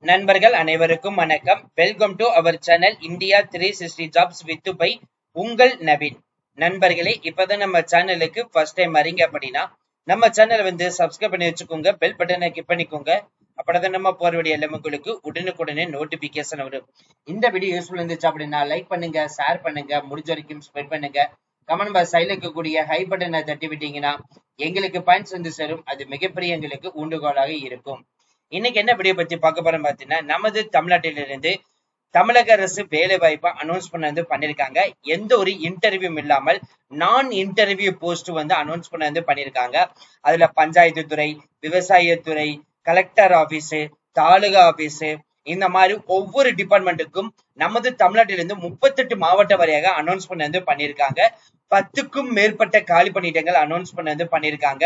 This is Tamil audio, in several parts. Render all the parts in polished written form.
நண்பர்கள் அனைவருக்கும் வணக்கம். Welcome to our channel India 360 jobs with Dubai. உங்கள் நவீன். நண்பர்களே, இப்பதான் நம்ம சேனலுக்கு ஃபர்ஸ்ட் டைம் வரீங்க அப்படின்னா நம்ம சேனலை சப்ஸ்கிரைப் பண்ணி வச்சுக்கோங்க. பெல் பட்டனை கிளிக் பண்ணிக்கோங்க. அப்படிதான் நம்ம போற வீடியோ எல்லாம் உங்களுக்கு உடனுக்குடனே நோட்டிபிகேஷன் வரும். இந்த வீடியோ யூஸ்ஃபுல் இருந்துச்சு அப்படின்னா லைக் பண்ணுங்க, ஷேர் பண்ணுங்க, முடிஞ்ச வரைக்கும் ஸ்ப்ரெட் பண்ணுங்க. கமெண்ட் பாக்ஸ் சைடுல இருக்கக்கூடிய ஹை பட்டனை தட்டி விட்டீங்கன்னா எங்களுக்கு பாயிண்ட்ஸ் சேரும். அது மிகப்பெரிய எங்களுக்கு ஊண்டுகோலாக இருக்கும். இன்னைக்கு என்ன வீடியோ பத்தி பார்க்க போறோம் பாத்தீங்கன்னா, நமது தமிழ்நாட்டிலிருந்து தமிழக அரசு வேலை வாய்ப்பை அனௌன்ஸ் பண்ணிருக்காங்க. எந்த ஒரு இன்டர்வியூ இல்லாமல் நான் இன்டர்வியூ போஸ்ட் அனௌன்ஸ் பண்ணிருக்காங்க. அதுல பஞ்சாயத்து துறை, விவசாயத்துறை, கலெக்டர் ஆபீஸ், தாலுகா ஆபீஸ், இந்த மாதிரி ஒவ்வொரு டிபார்ட்மெண்ட்டுக்கும் நமது தமிழ்நாட்டிலிருந்து 38 மாவட்ட வரையாக அனௌன்ஸ் பண்ணிருக்காங்க. 10க்கும் மேற்பட்ட காலி பணியிடங்கள் அனௌன்ஸ் பண்ணிருக்காங்க.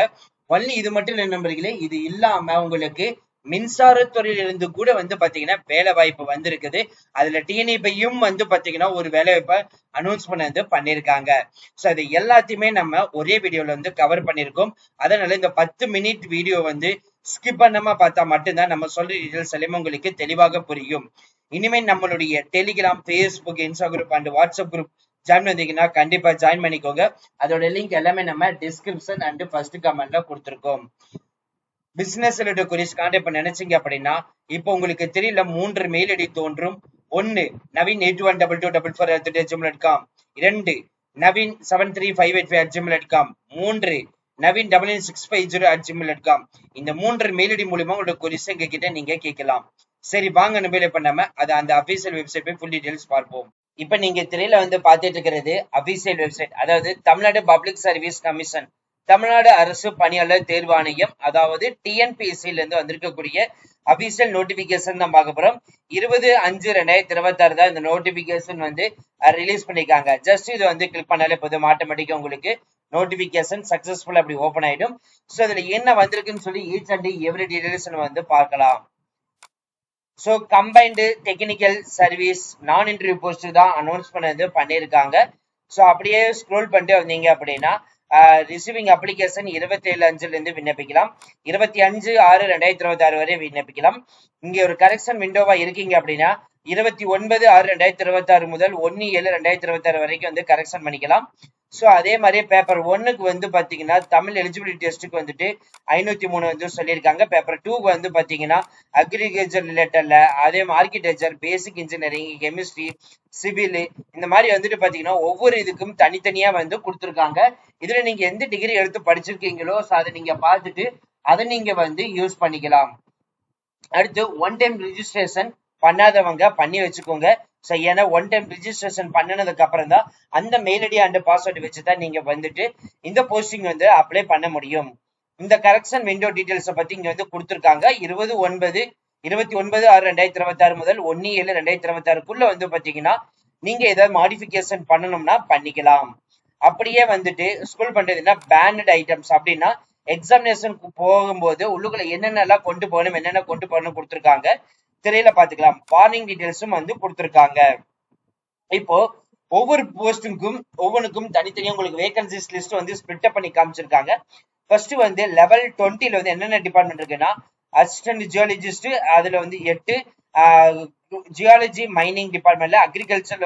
ஒன்லி இது மட்டும் இல்லை நண்பர்களே, இது இல்லாம உங்களுக்கு மின்சாரத்துறையிலிருந்து கூட பாத்தீங்கன்னா வேலை வாய்ப்பு வந்திருக்குது. அதுல டிஎன்இபியும் பாத்தீங்கன்னா ஒரு வேலை வாய்ப்பை அனௌன்ஸ் பண்ணிருக்காங்க. சோ அது எல்லாத்தையுமே நம்ம ஒரே வீடியோல கவர் பண்ணிருக்கோம். அதனால இந்த 10 மினிட் வீடியோ ஸ்கிப் பண்ணாம பார்த்தா மட்டும்தான் நம்ம சொல்ற டீடைல்ஸ் எல்லாமே உங்களுக்கு தெளிவாக புரியும். இனிமே நம்மளுடைய Telegram, Facebook, Instagram and WhatsApp group join வந்தீங்கன்னா கண்டிப்பா ஜாயின் பண்ணிக்கோங்க. அதோட லிங்க் எல்லாமே நம்ம டிஸ்கிரிப்ஷன் அண்ட் ஃபர்ஸ்ட் கமெண்ட்ல கொடுத்திருக்கோம். பிசினஸ் ரிலேட்டட் குரீஸ் கான்டாக்ட் பண்ண நினைச்சீங்க அப்படின்னா இப்போ உங்களுக்கு தெரியல 3 மெயில் ஐடி தோன்றும். 1 Naveen 812244@gmail.com, 2 Naveen 73585@gmail.com, 3 Naveen 99650@gmail.com. இந்த 3 மெயில் ஐடி மூலமா உங்களோட குரீஸ் எங்க கிட்ட நீங்க கேட்கலாம். சரி, வாங்க நம்ம பண்ணாம அது அந்த அபிஷியல் வெப்சைட் போய் ஃபுல் டீடைல்ஸ் பார்ப்போம். இப்ப நீங்க திரையில பார்த்துட்டு இருக்கிறது அபிஷியல் வெப்சைட், அதாவது Tamil Nadu public service commission, Tamil Nadu அரசு பணியாளர் தேர்வாணையம், அதாவது டிஎன்பிஎஸ்சில இருந்து வந்திருக்கக்கூடிய அபிஷியல் நோட்டிபிகேஷன் தான் பார்க்க போறோம். 20/5/2026 தான் இந்த நோட்டிபிகேஷன் ரிலீஸ் பண்ணிருக்காங்க. ஜஸ்ட் இது கிளிக் பண்ணாலே போதும், ஆட்டோமேட்டிக்கா உங்களுக்கு நோட்டிபிகேஷன் சக்சஸ்ஃபுல் அப்படி ஓபன் ஆயிடும். சோ அதுல என்ன வந்திருக்குன்னு சொல்லி ஈச் அண்ட் எவ்ரி டீடைல்ஸ் பார்க்கலாம். சோ கம்பைன்டு டெக்னிக்கல் சர்வீஸ் நான் இன்டர்வியூ போஸ்ட் தான் அனௌன்ஸ் பண்ணிருக்காங்க. சோ அப்படியே ஸ்க்ரோல் பண்ணிட்டு வந்தீங்க அப்படின்னா ரிசீவிங் அப்ளிகேஷன் 27/5 இருந்து விண்ணப்பிக்கலாம். 25/6/2026 வரை விண்ணப்பிக்கலாம். இங்க ஒரு கரெக்ஷன் விண்டோவா இருக்கீங்க அப்படின்னா 29/6/2026 முதல் 1/7/2026 வரைக்கும் கரெக்ஷன் பண்ணிக்கலாம். சோ அதே மாதிரி பேப்பர் 1க்கு பாத்தீங்கன்னா தமிழ் எலிஜிபிலிட்டி டெஸ்ட்டுக்கு 503 சொல்லியிருக்காங்க. பேப்பர் 2க்கு பாத்தீங்கன்னா அக்ரிகல்ச்சர் ரிலேட்டட்ல, அதே ஆர்கிடெக்சர், பேசிக் இன்ஜினியரிங், கெமிஸ்ட்ரி, சிவில், இந்த மாதிரி பாத்தீங்கன்னா ஒவ்வொரு இதுக்கும் தனித்தனியா கொடுத்திருக்காங்க. இதுல நீங்க எந்த டிகிரி எடுத்து படிச்சிருக்கீங்களோ அதை நீங்க பார்த்துட்டு அதை நீங்க யூஸ் பண்ணிக்கலாம். அடுத்து ஒன் டைம் ரிஜிஸ்ட்ரேஷன் பண்ணாதவங்க பண்ணி வச்சுக்கோங்க. சோ ஏன்னா ஒன் டைம் ரிஜிஸ்ட்ரேஷன் பண்ணனதுக்கு அப்புறம் தான் அந்த மெயில் ஐடி அண்ட் பாஸ்வேர்டு வச்சுதான் நீங்க இந்த போஸ்டிங் அப்ளை பண்ண முடியும். இந்த கரெக்ஷன் விண்டோ டீடைல்ஸ் பத்தி இங்க கொடுத்திருக்காங்க. 29/6/2026 முதல் 1/7/2026 பாத்தீங்கன்னா நீங்க ஏதாவது மாடிஃபிகேஷன் பண்ணணும்னா பண்ணிக்கலாம். அப்படியே ஸ்கூல் பண்றதுன்னா பேனட் ஐட்டம்ஸ் அப்படின்னா எக்ஸாமினேஷனுக்கு போகும்போது உள்ளுக்குள்ள என்னென்னலாம் கொண்டு போகணும், என்னென்ன கொண்டு போகணும் கொடுத்திருக்காங்க. திரையில பாத்துக்கலாம். வார்னிங் டீடைல்ஸும் கொடுத்திருக்காங்க. இப்போ ஒவ்வொரு போஸ்டுக்கும் ஒவ்வொன்றுக்கும் தனித்தனியா உங்களுக்கு வேகன்சிஸ் லிஸ்ட் ஸ்பிளிட் பண்ணி காமிச்சிருக்காங்க. ஃபர்ஸ்ட் லெவல் 20ல என்னென்ன டிபார்ட்மெண்ட் இருக்குன்னா அசிஸ்டன்ட் ஜியாலஜிஸ்ட், அதுல 8, ஜியாலஜி மைனிங் டிபார்ட்மெண்ட்ல, அக்ரிகல்ச்சர்ல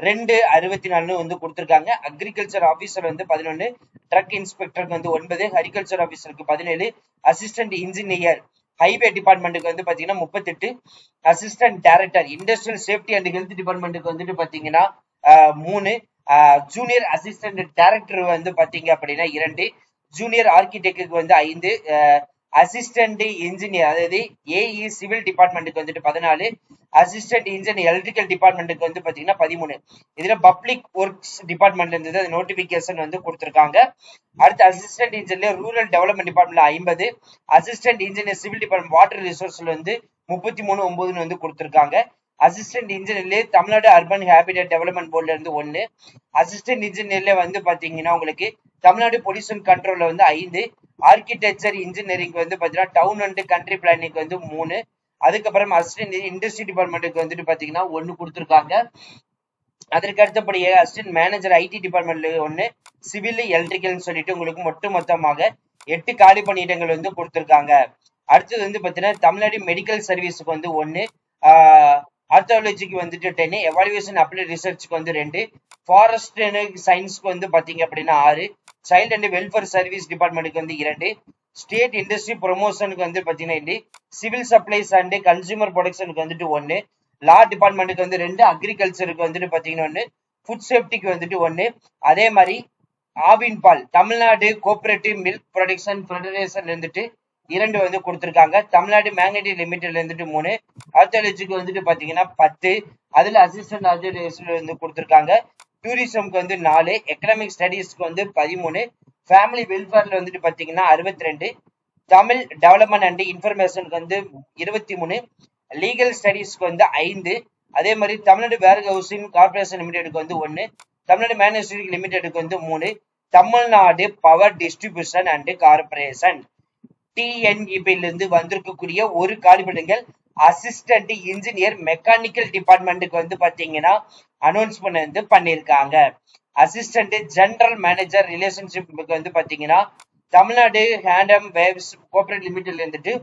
2/64 கொடுத்திருக்காங்க. அக்ரிகல்ச்சர் ஆபீசர் 11, ட்ரக் இன்ஸ்பெக்டருக்கு 9, அக்ரிகல்ச்சர் ஆபீசருக்கு 17, அசிஸ்டன்ட் இன்ஜினியர் ஹைவே டிபார்ட்மெண்ட்டுக்கு பாத்தீங்கன்னா 38, assistant director industrial safety and health டிபார்ட்மெண்ட்டுக்கு பாத்தீங்கன்னா 3, ஜூனியர் அசிஸ்டன்ட் டைரக்டர் பாத்தீங்க அப்படின்னா 2, ஜூனியர் ஆர்கிடெக்டுக்கு 5, அசிஸ்டன்ட் இன்ஜினியர் அதாவது ஏஇ சிவில் டிபார்ட்மெண்ட்டுக்கு 14, அசிஸ்டன்ட் இன்ஜினியர் எலக்ட்ரிக்கல் டிபார்ட்மெண்ட்டுக்கு பாத்தீங்கன்னா 13. இதுல பப்ளிக் ஒர்க்ஸ் டிபார்ட்மெண்ட்ல இருந்து நோட்டிபிகேஷன் கொடுத்திருக்காங்க. அடுத்து அசிஸ்டன்ட் இன்ஜினியர் ரூரல் டெவலப்மெண்ட் டிபார்ட்மெண்ட்ல 50, assistant engineer civil department water ரிசோர்ஸ்ல 33/9 கொடுத்திருக்காங்க. Assistant இன்ஜினியர்ல Tamil Nadu urban habitat development போர்ட்ல இருந்து 1, அசிஸ்டன்ட் இன்ஜினியர்ல பாத்தீங்கன்னா உங்களுக்கு தமிழ்நாடு பொல்யூஷன் கண்ட்ரோல்ல 5, ஆர்கிடெக்சர் இன்ஜினியரிங் பாத்தீங்கன்னா டவுன் அண்ட் கண்ட்ரி பிளானிங் 3, அதுக்கப்புறம் அசிஸ்டன்ட் இண்டஸ்ட்ரி டிபார்ட்மெண்ட்டுக்கு பாத்தீங்கன்னா 1 கொடுத்திருக்காங்க. அதற்கு அடுத்தபடியே அசிஸ்டன்ட் மேனேஜர் ஐடி டிபார்ட்மெண்ட்ல 1, சிவில் எலக்ட்ரிக்கல் சொல்லிட்டு உங்களுக்கு மொத்தமாக 8 காலி பணியிடங்கள் கொடுத்திருக்காங்க. அடுத்தது வந்து பாத்தீங்கன்னா தமிழ்நாடு மெடிக்கல் சர்வீஸுக்கு வந்து 1, ஆர்த்தாலஜிக்கு வந்துட்டு 10, எவாலுவேஷன் அப்ளை ரிசர்ச்சுக்கு வந்து 2, ஃபாரஸ்ட் சயின்ஸ்க்கு வந்து பாத்தீங்க அப்படின்னா 6, சைல்ட் அண்ட் வெல்ஃபேர் சர்வீஸ் டிபார்ட்மெண்ட்டுக்கு வந்து 2, ஸ்டேட் இண்டஸ்ட்ரி ப்ரொமோஷனுக்கு வந்து பாத்தீங்கன்னா 2, சிவில் சப்ளைஸ் அண்ட் கன்சூமர் ப்ரொடக்ஷனுக்கு வந்துட்டு 1, லா டிபார்ட்மெண்ட்டுக்கு வந்து 2, அக்ரிகல்ச்சருக்கு வந்துட்டு பாத்தீங்கன்னா 1, ஃபுட் சேஃப்டிக்கு வந்துட்டு 1, அதே மாதிரி ஆவின் பால் Tamil Nadu cooperative milk production federation இருந்துட்டு 2 வந்து கொடுத்திருக்காங்க. தமிழ்நாடு மேக்னெட்டிக் லிமிடெட்ல இருந்துட்டு 3, ஆர்த்தாலஜிக்கு வந்துட்டு பாத்தீங்கன்னா 10, அதுல அசிஸ்டன்ட் ஆர்த்தாலஜிஸ்ட் வந்து கொடுத்திருக்காங்க. டூரிசம்க்கு வந்து 4, எக்கனாமிக் ஸ்டடீஸ்க்கு வந்து 13, ஃபேமிலி வெல்ஃபேர்ல வந்துட்டு பாத்தீங்கன்னா 62, தமிழ் டெவலப்மெண்ட் அண்ட் இன்ஃபர்மேஷனுக்கு வந்து 23, லீகல் ஸ்டடீஸ்க்கு வந்து 5, அதே மாதிரி தமிழ்நாடு வேர் ஹவுசிங் கார்பரேஷன் லிமிடெடுக்கு வந்து 1, தமிழ்நாடு மேனுஃபேக்சரிங் லிமிடெடுக்கு வந்து 3, Tamil Nadu power distribution and corporation டிஎன்இபிலிருந்து வந்திருக்கக்கூடிய ஒரு காலிபடங்கள் அசிஸ்டன்ட் இன்ஜினியர் மெக்கானிக்கல் டிபார்ட்மெண்ட்டுக்கு வந்து பாத்தீங்கன்னா அனௌன்ஸ்மெண்ட் வந்து பண்ணிருக்காங்க. அசிஸ்டன்ட் ஜெனரல் மேனேஜர் ரிலேஷன்ஷிப்க்கு வந்து பாத்தீங்கன்னா தமிழ்நாடு ஹேண்டம் வேவ்ஸ் கோஆபரேட் லிமிடெட்ல இருந்துட்டு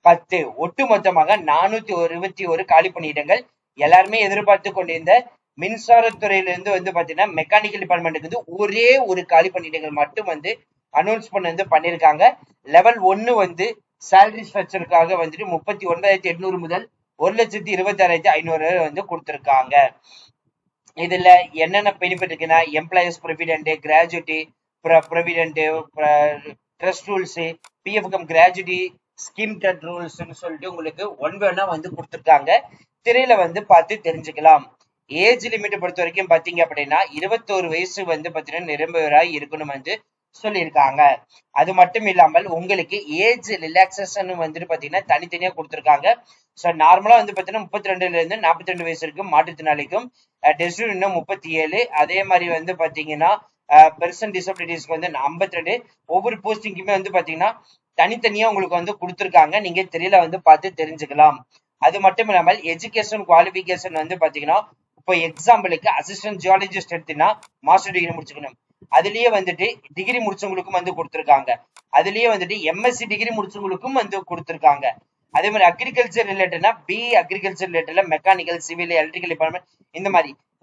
10, ஒட்டு மொத்தமாக 421 காலி பணியிடங்கள். எல்லாருமே எதிர்பார்த்து கொண்டிருந்த மின்சாரத்துறையிலிருந்து வந்து பாத்தீங்கன்னா மெக்கானிக்கல் டிபார்ட்மெண்ட்டுக்கு வந்து ஒரே ஒரு காலி பணியிடங்கள் மட்டும் வந்து அனௌன்ஸ்மெண்ட் வந்து பண்ணிருக்காங்க. லெவல் 1 வந்து சேலரி ஸ்ட்ரக்சருக்காக வந்துட்டு 39,800 முதல் 1,26,500 வந்து கொடுத்திருக்காங்க. இதுல என்னென்ன பெனிஃபிட் இருக்குன்னா employers provident, gratuity provident, trust rules, PF cum gratuity scheme டட் ரூல்ஸ்னு சொல்லிட்டு உங்களுக்கு ஒன் வந்து கொடுத்திருக்காங்க. திரையில வந்து பார்த்து தெரிஞ்சுக்கலாம். ஏஜ் லிமிட் பொறுத்த வரைக்கும் பாத்தீங்க அப்படின்னா 21 வயசு வந்து பாத்தீங்கன்னா நிரம்பராய் இருக்கணும் வந்து சொல்லியிருக்காங்க. அது மட்டும் இல்லாமல் உங்களுக்கு ஏஜ் ரிலாக்சேஷன் வந்துட்டு பாத்தீங்கன்னா தனித்தனியா கொடுத்திருக்காங்க. ஸோ நார்மலா வந்து பாத்தீங்கன்னா 32ல இருந்து 42 வயசு இருக்கும் மாற்றுத்திறனாளிக்கும், டெஸ்ட் இன்னும் 37, அதே மாதிரி வந்து பாத்தீங்கன்னா பெர்சன் டிசபிலிட்டிஸ்க்கு வந்து 52. ஒவ்வொரு போஸ்டிங்குமே வந்து பாத்தீங்கன்னா தனித்தனியா உங்களுக்கு வந்து கொடுத்திருக்காங்க. நீங்க தெரியல வந்து பார்த்து தெரிஞ்சுக்கலாம். அது மட்டும் இல்லாமல் எஜுகேஷன் குவாலிபிகேஷன் வந்து பாத்தீங்கன்னா இப்போ எக்ஸாம்பிளுக்கு அசிஸ்டன்ட் ஜியாலஜிஸ்ட் எடுத்தீங்கன்னா மாஸ்டர் டிகிரி முடிச்சுக்கணும். அதுலயே வந்துட்டு டிகிரி முடிச்சவங்களுக்கும் வந்து கொடுத்திருக்காங்க. அதுலயே வந்துட்டு எம்எஸ்சி டிகிரி முடிச்சவங்களுக்கும் வந்து கொடுத்திருக்காங்க. அதே மாதிரி அக்ரிகல்ச்சர் ரிலேட்டட்னா பிஇ அக்ரிகல்ச்சர் ரிலேட்டட்ல மெக்கானிக்கல், சிவில், எலக்ட்ரிக்கல் டிபார்ட்மெண்ட்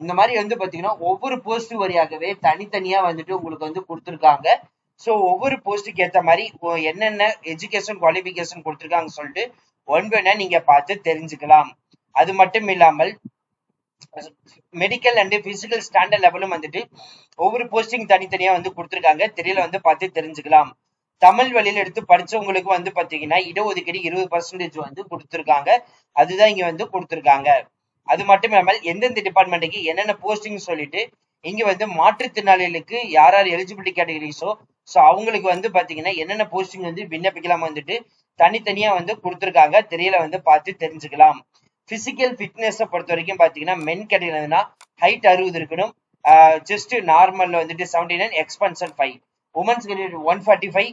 இந்த மாதிரி வந்து பாத்தீங்கன்னா ஒவ்வொரு போஸ்ட் வழியாகவே தனித்தனியா வந்துட்டு உங்களுக்கு வந்து கொடுத்திருக்காங்க. ஸோ ஒவ்வொரு போஸ்ட்டுக்கு ஏற்ற மாதிரி என்னென்ன எஜுகேஷன் குவாலிபிகேஷன் கொடுத்திருக்காங்க சொல்லிட்டு ஒன்பது நீங்க பார்த்து தெரிஞ்சுக்கலாம். அது மட்டும் இல்லாமல் மெடிக்கல் அண்ட் பிசிக்கல் ஸ்டாண்டர்ட் லெவலும் வந்துட்டு ஒவ்வொரு போஸ்டிங் தனித்தனியா வந்து கொடுத்திருக்காங்க. தெரியல வந்து பார்த்து தெரிஞ்சுக்கலாம். தமிழ் வழியில எடுத்து படிச்சவங்களுக்கு வந்து பாத்தீங்கன்னா இடஒதுக்கீடு 20% வந்து கொடுத்திருக்காங்க. அதுதான் இங்க வந்து கொடுத்திருக்காங்க. அது மட்டும் இல்லாமல் எந்தெந்த டிபார்ட்மெண்ட்டுக்கு என்னென்ன போஸ்டிங் சொல்லிட்டு இங்க வந்து மாற்றுத்திறனாளிகளுக்கு யார் யார் எலிஜிபிலிட்டி கேட்டகரிஸோ ஸோ அவங்களுக்கு வந்து பாத்தீங்கன்னா என்னென்ன போஸ்டிங் வந்து விண்ணப்பிக்கலாம் வந்துட்டு தனித்தனியா வந்து கொடுத்திருக்காங்க. தெரியல வந்து பார்த்து தெரிஞ்சுக்கலாம். பிசிக்கல் ஃபிட்னஸ் பொறுத்த வரைக்கும் பாத்தீங்கன்னா மென் கேட்டகரினா ஹைட் 60 இருக்கணும், செஸ்ட் நார்மல் வந்துட்டு 79, எக்ஸ்பென்ஷன் 5, உமன்ஸ் கேட்டகரி 145,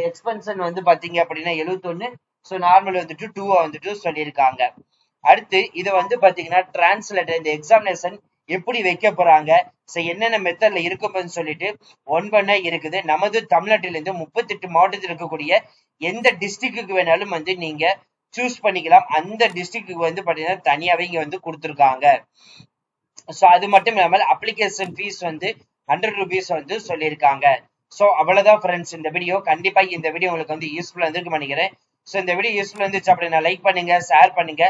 எக்ஸ்பென்ஷன் வந்து பாத்தீங்க அப்படின்னா 71, ஸோ நார்மல் வந்துட்டு 2 வந்துட்டு சொல்லியிருக்காங்க. அடுத்து இதை வந்து பாத்தீங்கன்னா டிரான்ஸ்லேட்டர் இந்த எக்ஸாமினேஷன் எப்படி வைக்க போறாங்க, ஸோ என்னென்ன மெத்தட்ல இருக்கும்னு சொல்லிட்டு ஒன்பண்ணா இருக்குது. நமது தமிழ்நாட்டிலிருந்து 38 மாவட்டத்தில் இருக்கக்கூடிய எந்த டிஸ்ட்ரிக்டுக்கு வேணாலும் வந்து நீங்க சூஸ் பண்ணிக்கலாம். அந்த டிஸ்ட்ரிக்டுக்கு வந்து பாத்தீங்கன்னா தனியாவே இங்க வந்து கொடுத்துருக்காங்க. ஸோ அது மட்டும் இல்லாமல் அப்ளிகேஷன் ஃபீஸ் வந்து 100 rupees வந்து சொல்லியிருக்காங்க. ஸோ அவ்வளவுதான் ஃப்ரெண்ட்ஸ் இந்த வீடியோ. கண்டிப்பா இந்த வீடியோ உங்களுக்கு வந்து யூஸ்ஃபுல்லா இருந்திருக்கு நினைக்கிறேன். ஸோ இந்த வீடியோ யூஸ்ஃபுல்லா இருந்துச்சு அப்படின்னா லைக் பண்ணுங்க, ஷேர் பண்ணுங்க,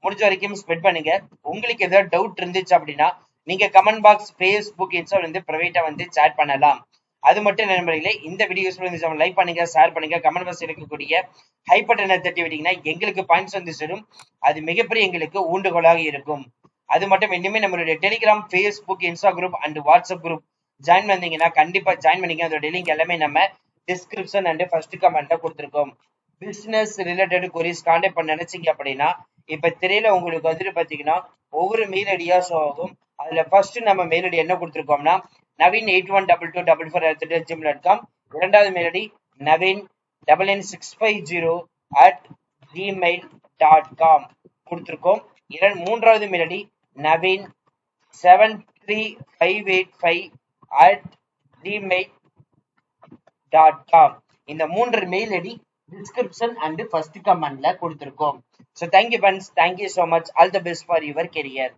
முடிஞ்ச வரைக்கும் ஸ்ப்ரெட் பண்ணுங்க. உங்களுக்கு ஏதாவது டவுட் இருந்துச்சு அப்படின்னா நீங்க கமெண்ட் பாக்ஸ், ஃபேஸ்புக், இன்ஸ்டா வந்து பிரைவேட்டா வந்து சேட் பண்ணலாம். அது மட்டும் நண்பர்களே, இந்த வீடியோ யூஸ்ஃபுல்லா இருந்துச்சு லைக் பண்ணுங்க, ஷேர் பண்ணுங்க, கமெண்ட் பாக்ஸ் இருக்கக்கூடிய ஹை பட்டனை தட்டி விட்டீங்கன்னா எங்களுக்கு பாயிண்ட்ஸ் வந்து சேரும். அது மிகப்பெரிய எங்களுக்கு ஊண்டுகோலாக இருக்கும். அது மட்டும் இனிமே நம்மளுடைய Telegram, Facebook, Insta group and WhatsApp group join பண்ணீங்கன்னா கண்டிப்பா ஜாயின் பண்ணிக்க. அதோட லிங்க் எல்லாமே நம்ம டிஸ்கிரிப்ஷன் அண்ட் ஃபர்ஸ்ட் கமெண்ட்ல கொடுத்துருக்கோம். பிசினஸ் ரிலேட்டட் கொரிஸ் கான்டாக்ட் பண்ண நினைச்சீங்க அப்படின்னா இப்ப திரையில உங்களுக்கு வந்துட்டு பாத்தீங்கன்னா ஒவ்வொரு மெயில் ஐடியா ஷோ ஆகும். அதுல ஃபர்ஸ்ட் நம்ம மெயில் ஐடி என்ன கொடுத்துருக்கோம்னா naveen812244@gmail.com, இரண்டாவது மெயில் ஐடி naveen99650@gmail.com கொடுத்துருக்கோம். மூன்றாவது மெயில் ஐடி naveen73585@gmail.com. இந்த 3 mail ID description and first கமெண்ட்ல கொடுத்துருக்கோம். So thank you friends, thank you so much, all the best for your career.